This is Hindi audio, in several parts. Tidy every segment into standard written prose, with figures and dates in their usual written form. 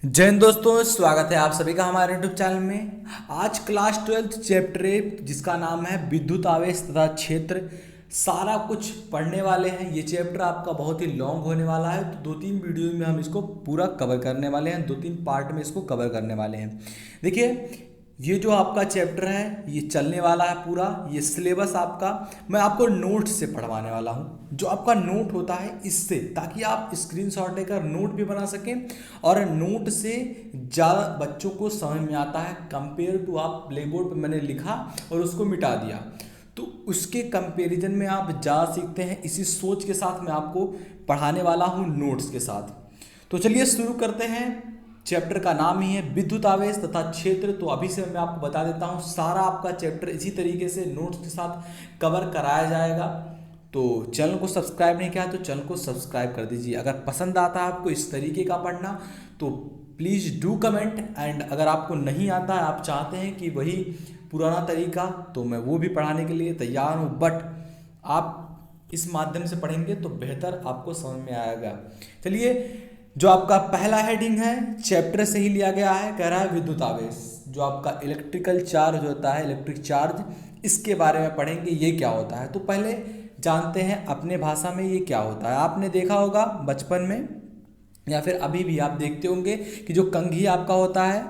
जय हिंद दोस्तों, स्वागत है आप सभी का हमारे यूट्यूब चैनल में। आज क्लास 12 चैप्टर 8 जिसका नाम है विद्युत आवेश तथा क्षेत्र, सारा कुछ पढ़ने वाले हैं। ये चैप्टर आपका बहुत ही लॉन्ग होने वाला है, तो 2-3 वीडियो में हम इसको पूरा कवर करने वाले हैं, 2-3 पार्ट में इसको कवर करने वाले हैं। देखिए, ये जो आपका चैप्टर है ये चलने वाला है पूरा। ये सिलेबस आपका मैं आपको नोट से पढ़वाने वाला हूँ, जो आपका नोट होता है इससे, ताकि आप स्क्रीनशॉट लेकर नोट भी बना सकें और नोट से ज़्यादा बच्चों को समझ में आता है कंपेयर टू आप ब्लैक बोर्ड पर मैंने लिखा और उसको मिटा दिया, तो उसके कंपैरिजन में आप ज़्यादा सीखते हैं। इसी सोच के साथ मैं आपको पढ़ाने वाला हूँ नोट्स के साथ। तो चलिए शुरू करते हैं। चैप्टर का नाम ही है विद्युत आवेश तथा क्षेत्र। तो अभी से मैं आपको बता देता हूँ, सारा आपका चैप्टर इसी तरीके से नोट्स के साथ कवर कराया जाएगा। तो चैनल को सब्सक्राइब नहीं किया तो चैनल को सब्सक्राइब कर दीजिए। अगर पसंद आता है आपको इस तरीके का पढ़ना तो प्लीज़ डू कमेंट, एंड अगर आपको नहीं आता है, आप चाहते हैं कि वही पुराना तरीका, तो मैं वो भी पढ़ाने के लिए तैयार हूँ। बट आप इस माध्यम से पढ़ेंगे तो बेहतर आपको समझ में आएगा। चलिए, जो आपका पहला हेडिंग है चैप्टर से ही लिया गया है, कह रहा है विद्युत आवेश, जो आपका इलेक्ट्रिकल चार्ज होता है, इलेक्ट्रिक चार्ज, इसके बारे में पढ़ेंगे ये क्या होता है। तो पहले जानते हैं अपने भाषा में ये क्या होता है। आपने देखा होगा बचपन में या फिर अभी भी आप देखते होंगे कि जो कंघी आपका होता है,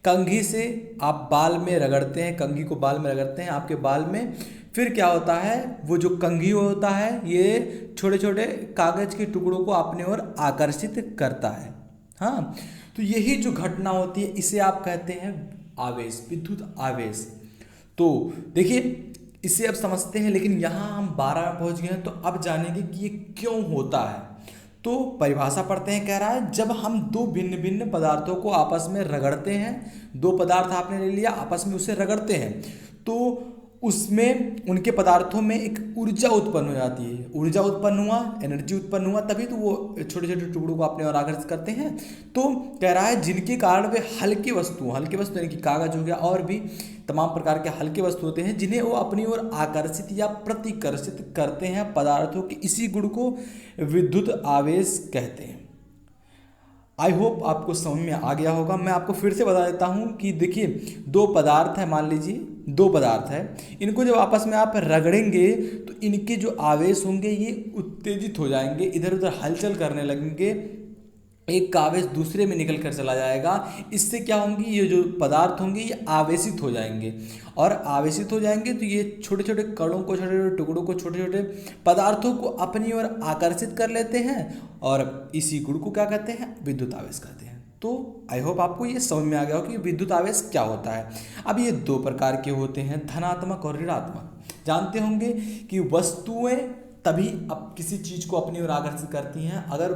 कंघी से आप बाल में रगड़ते हैं, कंघी को बाल में रगड़ते हैं आपके बाल में, फिर क्या होता है, वो जो कंघी होता है ये छोटे छोटे कागज के टुकड़ों को अपने ओर आकर्षित करता है। हाँ, तो यही जो घटना होती है इसे आप कहते हैं आवेश, विद्युत आवेश। तो देखिए, इसे अब समझते हैं, लेकिन यहाँ हम 12 में पहुँच गए हैं, तो अब जानेंगे कि ये क्यों होता है। तो परिभाषा पढ़ते हैं, कह रहा है जब हम दो भिन्न भिन्न पदार्थों को आपस में रगड़ते हैं, दो पदार्थ आपने ले लिया, आपस में उसे रगड़ते हैं, तो उसमें उनके पदार्थों में एक ऊर्जा उत्पन्न हो जाती है। ऊर्जा उत्पन्न हुआ, एनर्जी उत्पन्न हुआ, तभी तो वो छोटे छोटे टुकड़ों को अपने ओर आकर्षित करते हैं। तो कह रहा है जिनके कारण वे हल्की वस्तु यानी कि कागज हो गया और भी तमाम प्रकार के हल्के वस्तु होते हैं, जिन्हें वो अपनी ओर आकर्षित या प्रतिकर्षित करते हैं पदार्थों के, इसी गुण को विद्युत आवेश कहते हैं। आई होप आपको समझ में आ गया होगा। मैं आपको फिर से बता देता हूँ कि देखिए, दो पदार्थ है, मान लीजिए दो पदार्थ है, इनको जब आपस में आप रगड़ेंगे तो इनके जो आवेश होंगे ये उत्तेजित हो जाएंगे, इधर उधर हलचल करने लगेंगे, एक का आवेश दूसरे में निकल कर चला जाएगा। इससे क्या होंगी, ये जो पदार्थ होंगे ये आवेशित हो जाएंगे, और आवेशित हो जाएंगे तो ये छोटे छोटे कणों को, छोटे छोटे टुकड़ों को, छोटे छोटे पदार्थों को अपनी ओर आकर्षित कर लेते हैं, और इसी गुण को क्या कहते हैं, विद्युत आवेश कहते हैं। तो आई होप आपको ये समझ में आ गया हो कि विद्युत आवेश क्या होता है। अब ये दो प्रकार के होते हैं, धनात्मक और ऋणात्मक। जानते होंगे कि वस्तुएं तभी अब किसी चीज़ को अपनी ओर आकर्षित करती हैं अगर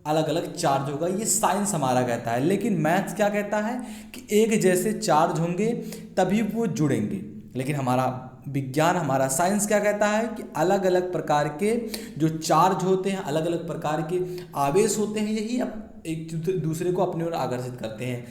अलग अलग चार्ज होगा, ये साइंस हमारा कहता है। लेकिन मैथ्स क्या कहता है कि एक जैसे चार्ज होंगे तभी वो जुड़ेंगे। लेकिन हमारा विज्ञान, हमारा साइंस क्या कहता है कि अलग अलग प्रकार के जो चार्ज होते हैं, अलग अलग प्रकार के आवेश होते हैं, यही एक दूसरे को अपनी ओर आकर्षित करते हैं।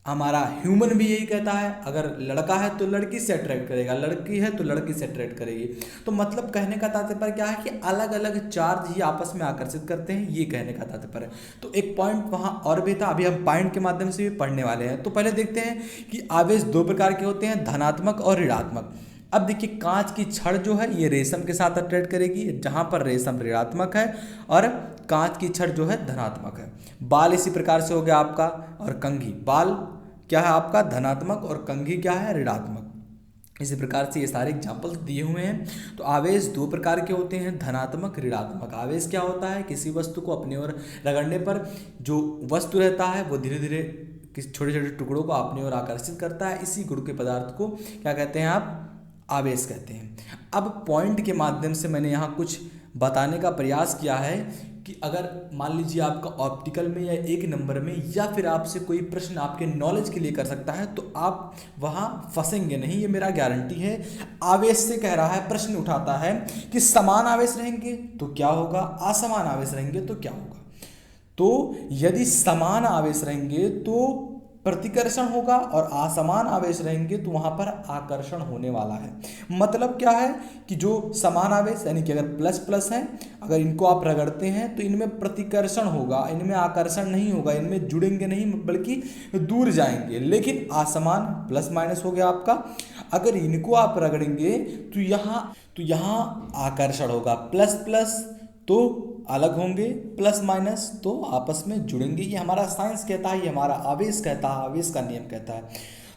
हमारा ह्यूमन भी यही कहता है, अगर लड़का है तो लड़की से अट्रैक्ट करेगा, लड़की है तो लड़की से अट्रैक्ट करेगी। तो मतलब कहने का तात्पर्य क्या है कि अलग अलग चार्ज ही आपस में आकर्षित करते हैं, ये कहने का तात्पर्य है। तो एक पॉइंट वहाँ और भी था, अभी हम पॉइंट के माध्यम से भी पढ़ने वाले हैं। तो पहले देखते हैं कि आवेश दो प्रकार के होते हैं, धनात्मक और ऋणात्मक। अब देखिए, कांच की छड़ जो है ये रेशम के साथ अट्रैक्ट करेगी, जहाँ पर रेशम ऋणात्मक है और कांच की छड़ जो है धनात्मक है। बाल इसी प्रकार से हो गया आपका, और कंघी, बाल क्या है आपका धनात्मक और कंघी क्या है ऋणात्मक। इसी प्रकार से ये सारे एग्जाम्पल्स दिए हुए हैं। तो आवेश दो प्रकार के होते हैं, धनात्मक, ऋणात्मक। आवेश क्या होता है, किसी वस्तु को अपनी ओर रगड़ने पर जो वस्तु रहता है वो धीरे धीरे किसी छोटे छोटे टुकड़ों को अपनी ओर आकर्षित करता है, इसी गुण के पदार्थ को क्या कहते हैं आप, आवेश कहते हैं। अब पॉइंट के माध्यम से मैंने यहाँ कुछ बताने का प्रयास किया है कि अगर मान लीजिए आपका ऑप्टिकल में या एक नंबर में या फिर आपसे कोई प्रश्न आपके नॉलेज के लिए कर सकता है, तो आप वहाँ फंसेंगे नहीं, ये मेरा गारंटी है। आवेश से कह रहा है, प्रश्न उठाता है कि समान आवेश रहेंगे तो क्या होगा, असमान आवेश रहेंगे तो क्या होगा। तो यदि समान आवेश रहेंगे तो प्रतिकर्षण होगा और असमान आवेश रहेंगे तो वहां पर आकर्षण होने वाला है। मतलब क्या है कि जो समान आवेश यानी कि अगर प्लस प्लस है, अगर इनको आप रगड़ते हैं तो इनमें प्रतिकर्षण होगा, इनमें आकर्षण नहीं होगा, इनमें जुड़ेंगे नहीं बल्कि दूर जाएंगे। लेकिन असमान प्लस माइनस हो गया आपका, अगर इनको आप रगड़ेंगे तो यहाँ आकर्षण होगा, प्लस प्लस तो अलग होंगे, प्लस माइनस तो आपस में जुड़ेंगे। ये हमारा साइंस कहता है, ये हमारा आवेश कहता है, आवेश का नियम कहता है।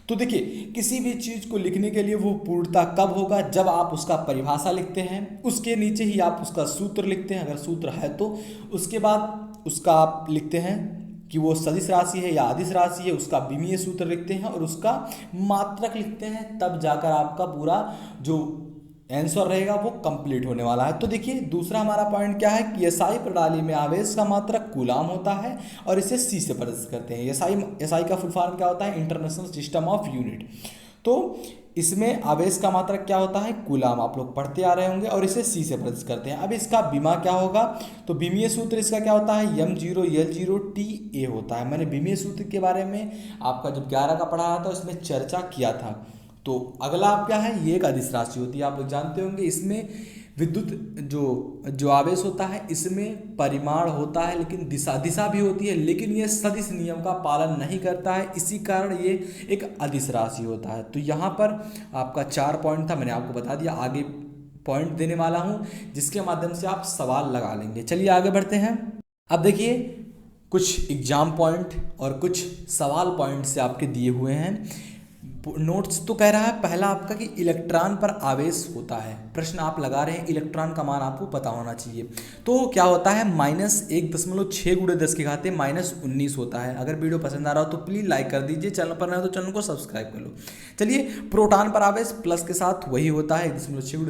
तो देखिए किसी भी चीज़ को लिखने के लिए वो पूर्णता कब होगा, जब आप उसका परिभाषा लिखते हैं, उसके नीचे ही आप उसका सूत्र लिखते हैं अगर सूत्र है तो, उसके बाद उसका आप लिखते हैं कि वो सदिश राशि है या अदिश राशि है, उसका विमीय सूत्र लिखते हैं और उसका मात्रक लिखते हैं, तब जाकर आपका पूरा जो आंसर रहेगा वो कंप्लीट होने वाला है। तो देखिए दूसरा हमारा पॉइंट क्या है कि एसआई प्रणाली में आवेश का मात्रक कूलाम होता है और इसे सी से प्रदर्शित करते हैं। एसआई का फुल फॉर्म क्या होता है, इंटरनेशनल सिस्टम ऑफ यूनिट। तो इसमें आवेश का मात्रक क्या होता है, कूलाम, आप लोग पढ़ते आ रहे होंगे, और इसे सी से प्रदर्शित करते हैं। अब इसका बीमा क्या होगा, तो बीमीय सूत्र इसका क्या होता है, M0L0TA होता है। मैंने बीमीय सूत्र के बारे में आपका जब 11 का पढ़ा था उसमें चर्चा किया था। तो अगला आप क्या है, ये एक अदिश राशि होती है, आप लोग जानते होंगे। इसमें विद्युत जो आवेश होता है इसमें परिमाण होता है लेकिन दिशा भी होती है, लेकिन ये सदिश नियम का पालन नहीं करता है, इसी कारण ये एक अदिश राशि होता है। तो यहाँ पर आपका 4 पॉइंट था, मैंने आपको बता दिया, आगे पॉइंट देने वाला हूँ जिसके माध्यम से आप सवाल लगा लेंगे। चलिए आगे बढ़ते हैं। अब देखिए कुछ एग्जाम पॉइंट और कुछ सवाल पॉइंट से आपके दिए हुए हैं। नोट्स तो कह रहा है पहला आपका कि इलेक्ट्रॉन पर आवेश होता है, प्रश्न आप लगा रहे हैं, इलेक्ट्रॉन का मान आपको पता होना चाहिए। तो क्या होता है, -1.6 × 10 - 19 होता है। अगर वीडियो पसंद आ रहा हो तो प्लीज़ लाइक कर दीजिए, चैनल पर नए हो तो चैनल को सब्सक्राइब कर लो। चलिए प्रोटॉन पर आवेश प्लस के साथ वही होता है, 1.6 ×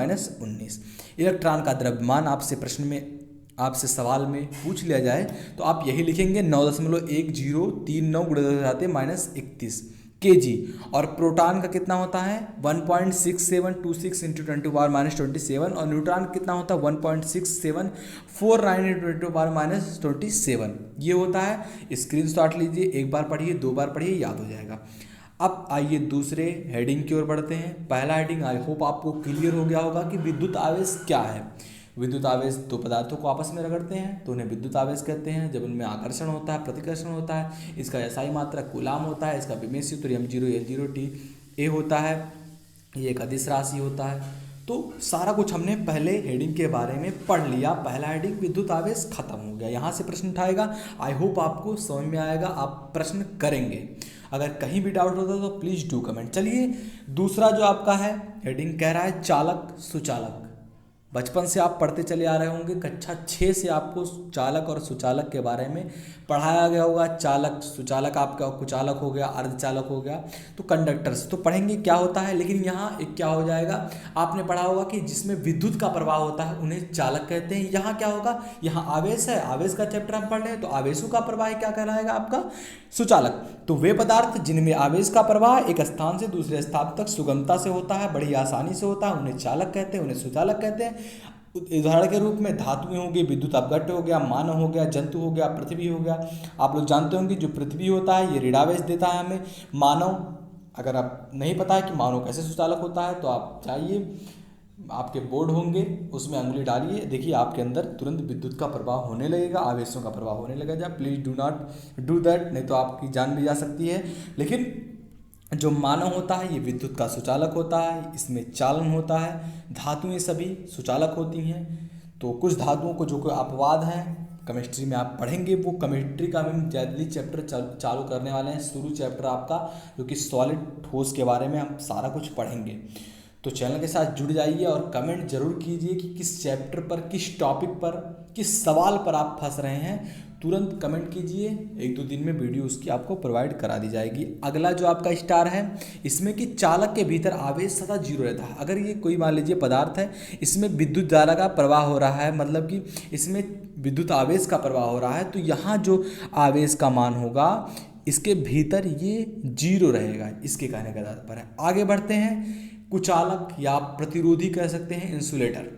10 - 19। इलेक्ट्रॉन का द्रव्यमान आपसे प्रश्न में, आपसे सवाल में पूछ लिया जाए तो आप यही लिखेंगे 9.1039 × 10 - 31 kg। और प्रोटॉन का कितना होता है 1.6726 × 10⁻⁻27 और न्यूट्रॉन कितना होता है 1.6749 × 10⁻⁻27 ये होता है। स्क्रीनशॉट लीजिए, एक बार पढ़िए, 2 बार पढ़िए, याद हो जाएगा। अब आइए दूसरे हेडिंग की ओर बढ़ते हैं। पहला हेडिंग आई होप आपको क्लियर हो गया होगा कि विद्युत आवेश क्या है। विद्युत आवेश दो पदार्थों को आपस में रगड़ते हैं तो उन्हें विद्युत आवेश कहते हैं। जब उनमें आकर्षण होता है, प्रतिकर्षण होता है, इसका एसआई मात्रक कूलाम होता है, इसका विमेय सूत्र M0L0TA होता है, ये एक अदिश राशि होता है। तो सारा कुछ हमने पहले हेडिंग के बारे में पढ़ लिया। पहला हेडिंग विद्युत आवेश खत्म हो गया। यहाँ से प्रश्न उठाएगा, आई होप आपको समझ में आएगा, आप प्रश्न करेंगे। अगर कहीं भी डाउट होता है तो प्लीज़ डू कमेंट। चलिए दूसरा जो आपका है हेडिंग कह रहा है चालक सुचालक। बचपन से आप पढ़ते चले आ रहे होंगे, कक्षा 6 से आपको चालक और सुचालक के बारे में पढ़ाया गया होगा। चालक सुचालक आपका कुचालक हो गया, अर्धचालक हो गया, तो कंडक्टर्स तो पढ़ेंगे क्या होता है। लेकिन यहाँ एक क्या हो जाएगा, आपने पढ़ा होगा कि जिसमें विद्युत का प्रवाह होता है उन्हें चालक कहते हैं। यहाँ क्या होगा, यहाँ आवेश है, आवेश का चैप्टर हम पढ़ रहे हैं तो आवेशों का प्रवाह क्या कहलाएगा आपका सुचालक। तो वे पदार्थ जिनमें आवेश का प्रवाह एक स्थान से दूसरे स्थान तक सुगमता से होता है, बड़ी आसानी से होता है, उन्हें चालक कहते हैं, उन्हें सुचालक कहते हैं। उदाहरण के रूप में धातुएं हो गई, विद्युत अपघट्ट हो गया, मानव हो गया, जंतु हो गया, पृथ्वी हो गया। आप लोग जानते होंगे जो पृथ्वी होता है ये ऋणावेश देता है हमें। मानव, अगर आप नहीं पता है कि मानव कैसे सुचालक होता है तो आप जाइए, आपके बोर्ड होंगे उसमें अंगुली डालिए, देखिए आपके अंदर तुरंत विद्युत का प्रवाह होने लगेगा, आवेशों का प्रवाह होने लगेगा। Please do not do that, नहीं तो आपकी जान भी जा सकती है। लेकिन जो मानव होता है ये विद्युत का सुचालक होता है, इसमें चालन होता है। धातुएं सभी सुचालक होती हैं। तो कुछ धातुओं को जो कोई अपवाद हैं केमिस्ट्री में आप पढ़ेंगे, वो केमिस्ट्री का हम जल्दी चैप्टर चालू करने वाले हैं। शुरू चैप्टर आपका जो कि सॉलिड ठोस के बारे में हम सारा कुछ पढ़ेंगे। तो चैनल के साथ जुड़ जाइए और कमेंट जरूर कीजिए कि किस चैप्टर पर, किस टॉपिक पर, किस सवाल पर आप फंस रहे हैं। तुरंत कमेंट कीजिए, 1-2 दिन में वीडियो उसकी आपको प्रोवाइड करा दी जाएगी। अगला जो आपका स्टार है इसमें कि चालक के भीतर आवेश सदा 0 रहता है। अगर ये कोई मान लीजिए पदार्थ है, इसमें विद्युत धारा का प्रवाह हो रहा है, मतलब कि इसमें विद्युत आवेश का प्रवाह हो रहा है, तो यहाँ जो आवेश का मान होगा इसके भीतर ये 0 रहेगा, इसके कहने का तात्पर्य है। आगे बढ़ते हैं। कुचालक या प्रतिरोधी कह सकते हैं, इंसुलेटर।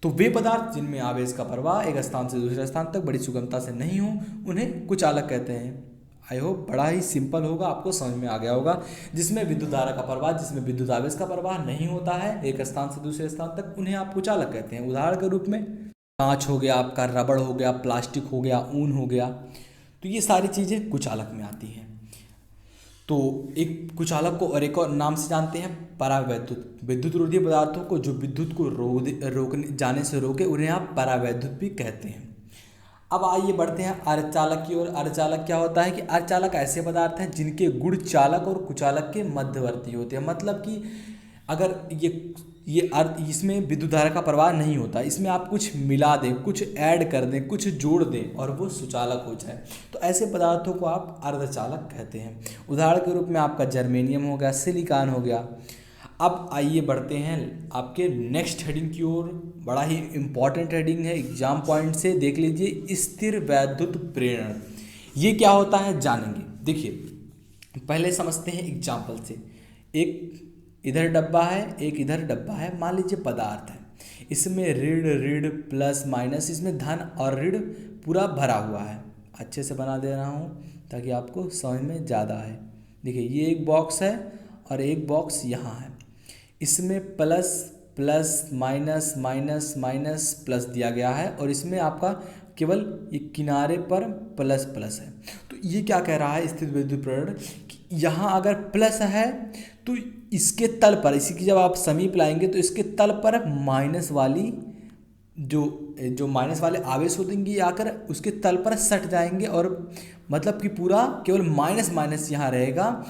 तो वे पदार्थ जिनमें आवेश का प्रवाह एक स्थान से दूसरे स्थान तक बड़ी सुगमता से नहीं हो उन्हें कुचालक कहते हैं। आई होप बड़ा ही सिंपल होगा, आपको समझ में आ गया होगा। जिसमें विद्युत धारा का प्रवाह, जिसमें विद्युत आवेश का प्रवाह नहीं होता है एक स्थान से दूसरे स्थान तक, उन्हें आप कुचालक कहते हैं। उदाहरण के रूप में कांच हो गया आपका, रबड़ हो गया, प्लास्टिक हो गया, ऊन हो गया, तो ये सारी चीज़ें कुचालक में आती हैं। तो एक कुचालक को और एक और नाम से जानते हैं परावैद्युत। विद्युत रोधी पदार्थों को जो विद्युत को रोकने जाने से रोके, उन्हें आप परावैद्युत भी कहते हैं। अब आइए बढ़ते हैं अर्धचालक की ओर। अर्धचालक क्या होता है कि अर्धचालक ऐसे पदार्थ हैं जिनके गुण चालक और कुचालक के मध्यवर्ती होते हैं। मतलब कि अगर ये इसमें विद्युत धारा का प्रवाह नहीं होता, इसमें आप कुछ मिला दें, कुछ ऐड कर दें, कुछ जोड़ दें और वो सुचालक हो जाए, तो ऐसे पदार्थों को आप अर्धचालक कहते हैं। उदाहरण के रूप में आपका जर्मेनियम हो गया, सिलिकॉन हो गया। अब आइए बढ़ते हैं आपके नेक्स्ट हेडिंग की ओर। बड़ा ही इंपॉर्टेंट हेडिंग है, एग्जाम पॉइंट से देख लीजिए, स्थिर वैद्युत प्रेरण। ये क्या होता है जानेंगे। देखिए पहले समझते हैं एग्जाम्पल से। एक इधर डब्बा है, एक इधर डब्बा है, मान लीजिए पदार्थ है, इसमें ऋण ऋण प्लस माइनस, इसमें धन और ऋण पूरा भरा हुआ है। अच्छे से बना दे रहा हूँ ताकि आपको समझ में ज़्यादा आए। देखिए ये एक बॉक्स है और एक बॉक्स यहाँ है, इसमें plus plus minus minus minus plus दिया गया है और इसमें आपका केवल एक किनारे पर प्लस प्लस है। तो ये क्या कह रहा है स्थिर वैद्युत प्रेरण कि यहाँ अगर प्लस है तो इसके तल पर, इसी की जब आप समीप लाएंगे तो इसके तल पर माइनस वाली जो माइनस वाले आवेश होंगे आकर उसके तल पर सट जाएंगे और मतलब कि पूरा केवल माइनस माइनस यहाँ रहेगा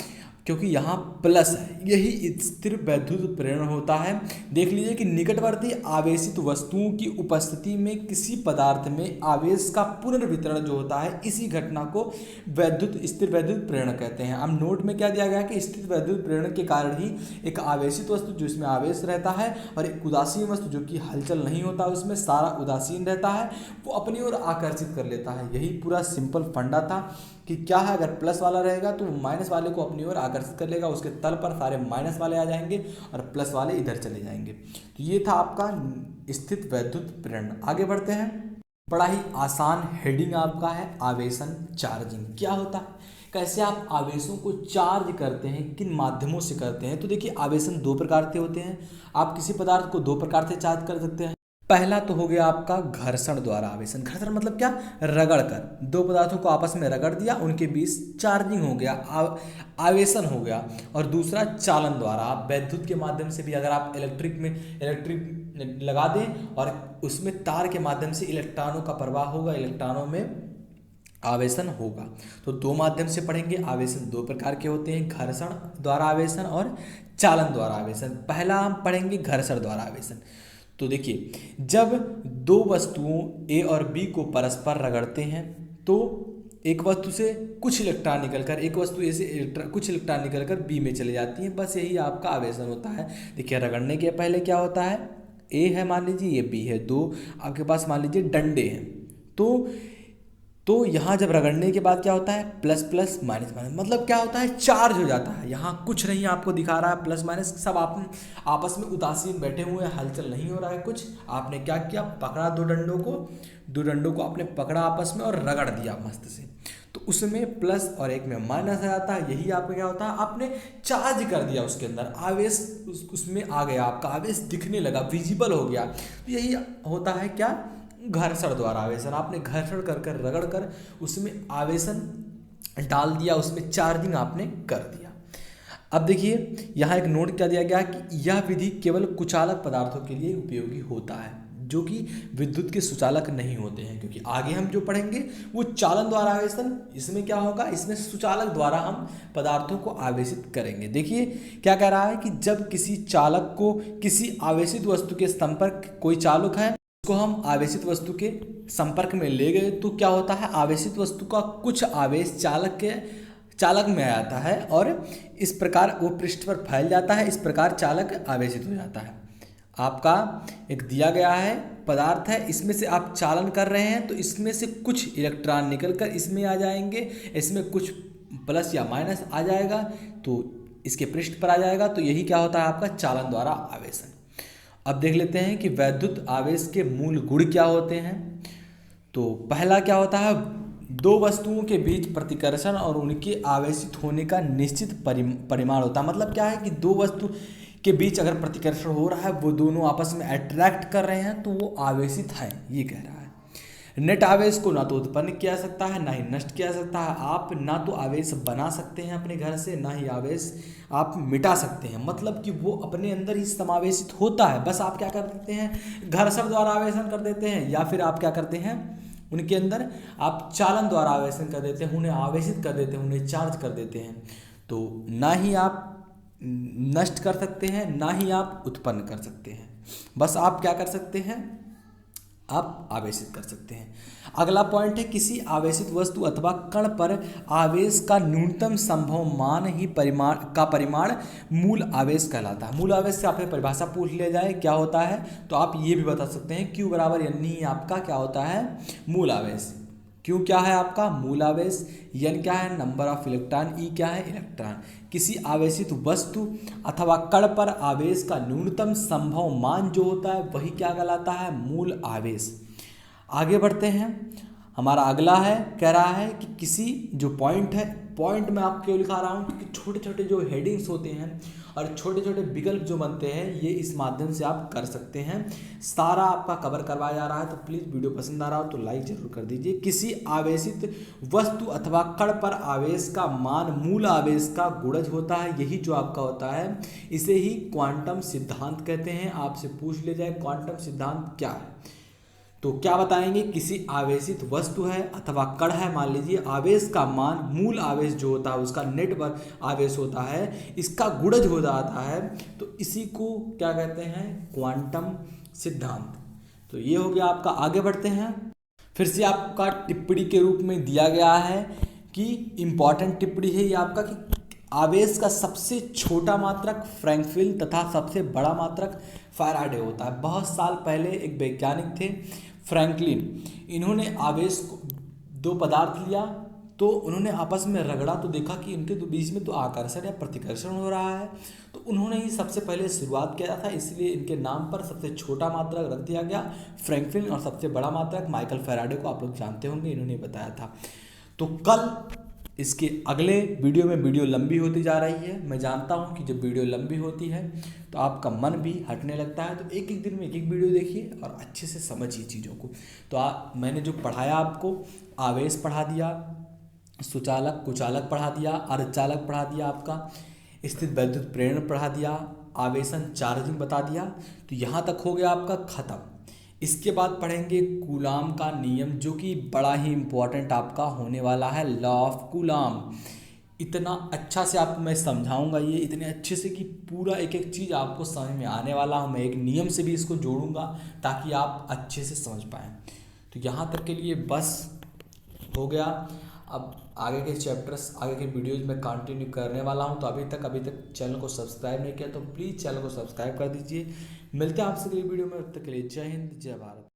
क्योंकि यहाँ प्लस है। यही स्थिर वैद्युत प्रेरण होता है। देख लीजिए कि निकटवर्ती आवेशित वस्तुओं की उपस्थिति में किसी पदार्थ में आवेश का पुनर्वितरण जो होता है, इसी घटना को स्थिर वैद्युत प्रेरण कहते हैं। अब नोट में क्या दिया गया है कि स्थिर वैद्युत प्रेरण के कारण ही एक आवेशित वस्तु जिसमें आवेश रहता है और एक उदासीन वस्तु जो कि हलचल नहीं होता, उसमें सारा उदासीन रहता है, वो अपनी ओर आकर्षित कर लेता है। यही पूरा सिंपल फंडा था कि क्या है, अगर प्लस वाला रहेगा तो माइनस वाले को अपनी ओर आकर्षित कर लेगा, उसके तल पर सारे माइनस वाले आ जाएंगे और प्लस वाले इधर चले जाएंगे। तो ये था आपका स्थित वैद्युत प्रेरण। आगे बढ़ते हैं। बड़ा ही आसान हेडिंग आपका है आवेशन चार्जिंग। क्या होता है, कैसे आप आवेशों को चार्ज करते हैं, किन माध्यमों से करते हैं। तो देखिए आवेशन दो प्रकार के होते हैं। आप किसी पदार्थ को दो प्रकार से चार्ज कर सकते हैं। पहला तो हो गया आपका घर्षण द्वारा आवेशन। घर्षण मतलब क्या, रगड़ कर दो पदार्थों को आपस में रगड़ दिया, उनके बीच चार्जिंग हो गया, आवेशन हो गया। और दूसरा चालन द्वारा, आप वैद्युत के माध्यम से भी अगर आप इलेक्ट्रिक लगा दें और उसमें तार के माध्यम से इलेक्ट्रॉनों का प्रवाह होगा, इलेक्ट्रॉनों में आवेशन होगा। तो दो माध्यम से पढ़ेंगे। आवेशन दो प्रकार के होते हैं, घर्षण द्वारा आवेशन और चालन द्वारा आवेशन। पहला हम पढ़ेंगे घर्षण द्वारा आवेशन। तो देखिए जब दो वस्तुओं ए और बी को परस्पर रगड़ते हैं तो एक वस्तु से कुछ इलेक्ट्रॉन निकलकर, एक वस्तु ए से कुछ इलेक्ट्रॉन निकलकर बी में चले जाती हैं, बस यही आपका आवेशन होता है। देखिए रगड़ने के पहले क्या होता है, ए है मान लीजिए, ये बी है, दो आपके पास मान लीजिए डंडे हैं। तो यहाँ जब रगड़ने के बाद क्या होता है, प्लस प्लस माइनस माइनस, मतलब क्या होता है, चार्ज हो जाता है। यहाँ कुछ नहीं आपको दिखा रहा है, प्लस माइनस सब आप आपस में उदासीन बैठे हुए हैं, हलचल नहीं हो रहा है कुछ। आपने क्या किया, पकड़ा दो डंडों को आपने पकड़ा आपस में और रगड़ दिया मस्त से, तो उसमें प्लस और एक में माइनस आ जाता है। यही आपका क्या होता है, आपने चार्ज कर दिया, उसके अंदर आवेश उसमें आ गया, आपका आवेश दिखने लगा, विजिबल हो गया। तो यही होता है क्या, घर्षण द्वारा आवेशन। आपने घर्षण कर कर रगड़ कर उसमें आवेशन डाल दिया, उसमें चार्जिंग आपने कर दिया। अब देखिए यहाँ एक नोट क्या दिया गया कि यह विधि केवल कुचालक पदार्थों के लिए उपयोगी होता है जो कि विद्युत के सुचालक नहीं होते हैं, क्योंकि आगे हम जो पढ़ेंगे वो चालन द्वारा आवेशन। इसमें क्या होगा, इसमें सुचालक द्वारा हम पदार्थों को आवेशित करेंगे। देखिए क्या कह रहा है कि जब किसी चालक को किसी आवेशित वस्तु के संपर्क, कोई चालक है उसको हम आवेशित वस्तु के संपर्क में ले गए तो क्या होता है, आवेशित वस्तु का कुछ आवेश चालक में आ जाता है और इस प्रकार वो पृष्ठ पर फैल जाता है। इस प्रकार चालक आवेशित हो जाता है। आपका एक दिया गया है पदार्थ है, इसमें से आप चालन कर रहे हैं तो इसमें से कुछ इलेक्ट्रॉन निकलकर इसमें आ जाएंगे, इसमें कुछ प्लस या माइनस आ जाएगा तो इसके पृष्ठ पर आ जाएगा। तो यही क्या होता है, आपका चालन द्वारा आवेशन। अब देख लेते हैं कि वैद्युत आवेश के मूल गुण क्या होते हैं। तो पहला क्या होता है, दो वस्तुओं के बीच प्रतिकर्षण और उनके आवेशित होने का निश्चित परिमाण होता है। मतलब क्या है कि दो वस्तु के बीच अगर प्रतिकर्षण हो रहा है, वो दोनों आपस में अट्रैक्ट कर रहे हैं, तो वो आवेशित है, ये कह रहा है। नेट आवेश को ना तो उत्पन्न किया जा सकता है, ना ही नष्ट किया जा सकता है। आप ना तो आवेश बना सकते हैं अपने घर से, ना ही आवेश आप मिटा सकते हैं। मतलब कि वो अपने अंदर ही समावेशित होता है। बस आप क्या कर देते हैं, घर्षण द्वारा आवेशन कर देते हैं, या फिर आप क्या करते हैं, उनके अंदर आप चालन द्वारा आवेशन कर देते हैं, उन्हें आवेशित कर देते हैं, उन्हें चार्ज कर देते हैं। तो ना ही आप नष्ट कर सकते हैं, ना ही आप उत्पन्न कर सकते हैं। बस आप क्या कर सकते हैं, आप आवेशित कर सकते हैं। अगला पॉइंट है, किसी आवेशित वस्तु अथवा कण पर आवेश का न्यूनतम संभव मान ही परिमाण मूल आवेश कहलाता है। मूल आवेश से आपसे परिभाषा पूछ लिया जाए क्या होता है, तो आप ये भी बता सकते हैं Q बराबर यानी आपका क्या होता है, मूल आवेश। Q क्या है आपका, मूल आवेश। N क्या है, नंबर ऑफ इलेक्ट्रॉन। E क्या है, इलेक्ट्रॉन। किसी आवेशित वस्तु अथवा कण पर आवेश का न्यूनतम संभव मान जो होता है वही क्या कहलाता है, मूल आवेश। आगे बढ़ते हैं। हमारा अगला है, कह रहा है कि किसी जो पॉइंट है, पॉइंट में आपको क्यों लिखा रहा हूँ, क्योंकि छोटे छोटे जो हेडिंग्स होते हैं और छोटे छोटे विकल्प जो बनते हैं, ये इस माध्यम से आप कर सकते हैं। सारा आपका कवर करवाया जा रहा है, तो प्लीज़ वीडियो पसंद आ रहा हो तो लाइक जरूर कर दीजिए। किसी आवेशित वस्तु अथवा कण पर आवेश का मान मूल आवेश का गुणज होता है, यही जो आपका होता है, इसे ही क्वांटम सिद्धांत कहते हैं। आपसे पूछ लिया जाए क्वांटम सिद्धांत क्या है, तो क्या बताएंगे, किसी आवेशित वस्तु है अथवा कण है, मान लीजिए, आवेश का मान मूल आवेश जो होता है उसका नेट पर आवेश होता है, इसका गुणज हो जाता है, तो इसी को क्या कहते हैं, क्वांटम सिद्धांत। तो ये हो गया आपका। आगे बढ़ते हैं। फिर से आपका टिप्पणी के रूप में दिया गया है कि इंपॉर्टेंट टिप्पणी है ये आपका, कि आवेश का सबसे छोटा मात्रक फ्रैंकफिन तथा सबसे बड़ा मात्रक फैराडे होता है। बहुत साल पहले एक वैज्ञानिक थे फ्रैंकलिन, इन्होंने आवेश को, दो पदार्थ लिया, तो उन्होंने आपस में रगड़ा तो देखा कि इनके तो बीच में तो आकर्षण या प्रतिकर्षण हो रहा है। तो उन्होंने ही सबसे पहले शुरुआत किया था, इसलिए इनके नाम पर सबसे छोटा मात्रक रख दिया गया फ्रैंकलिन, और सबसे बड़ा मात्रक माइकल फैराडे को आप लोग जानते होंगे, इन्होंने बताया था। तो कल इसके अगले वीडियो में, वीडियो लंबी होती जा रही है, मैं जानता हूं कि जब वीडियो लंबी होती है तो आपका मन भी हटने लगता है, तो एक एक दिन में एक एक वीडियो देखिए और अच्छे से समझिए चीज़ों को। तो मैंने जो पढ़ाया आपको, आवेश पढ़ा दिया, सुचालक कुचालक पढ़ा दिया, अर्धचालक पढ़ा दिया, आपका स्थित वैद्युत प्रेरण पढ़ा दिया, आवेशन चार्जिंग बता दिया, तो यहाँ तक हो गया आपका ख़त्म। इसके बाद पढ़ेंगे कूलाम का नियम, जो कि बड़ा ही इम्पोर्टेंट आपका होने वाला है, लॉ ऑफ कूलाम। इतना अच्छा से आपको मैं समझाऊंगा ये, इतने अच्छे से कि पूरा एक एक चीज़ आपको समझ में आने वाला हूँ। मैं एक नियम से भी इसको जोड़ूंगा ताकि आप अच्छे से समझ पाएँ। तो यहाँ तक के लिए बस हो गया। अब आगे के चैप्टर्स, आगे के वीडियोज़ में कंटिन्यू करने वाला हूँ। तो अभी तक चैनल को सब्सक्राइब नहीं किया तो प्लीज़ चैनल को सब्सक्राइब कर दीजिए। मिलते हैं आपसे अगली वीडियो में, तब तक के लिए जय हिंद, जय भारत।